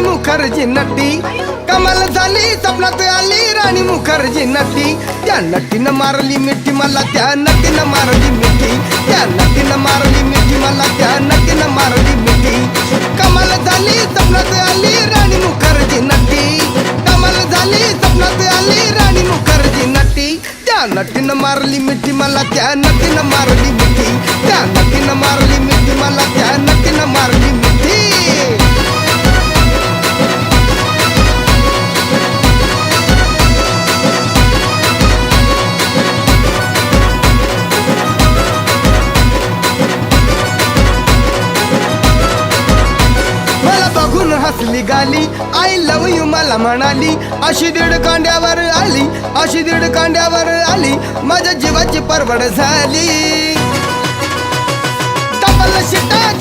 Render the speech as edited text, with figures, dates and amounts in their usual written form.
राणी मुखर्जी नटी, कमाल झाली स्वप्नात आली राणी मुखर्जी नटी. त्या नटीनं मारली मिठी मला, त्या नटीनं मारली मिठी, त्या नटीनं मारली मिठी मला, त्या नटीनं मारली मिठी. कमाल झाली स्वप्नात आली राणी मुखर्जी नटी, कमाल झाली स्वप्नात आली राणी मुखर्जी नटी. त्या नटीनं मारली मिठी मला, त्या नटीनं मारली मिठी, त्या नटीनं मारली मिठी मला, त्या नटीनं मारली मिठी. हसली गाली, आय लव यू मला म्हणाली. अशी दीड कांड्यावर आली, अशी दीड कांड्यावर आली, माझ्या जीवाची परवड झाली. डबल शिटा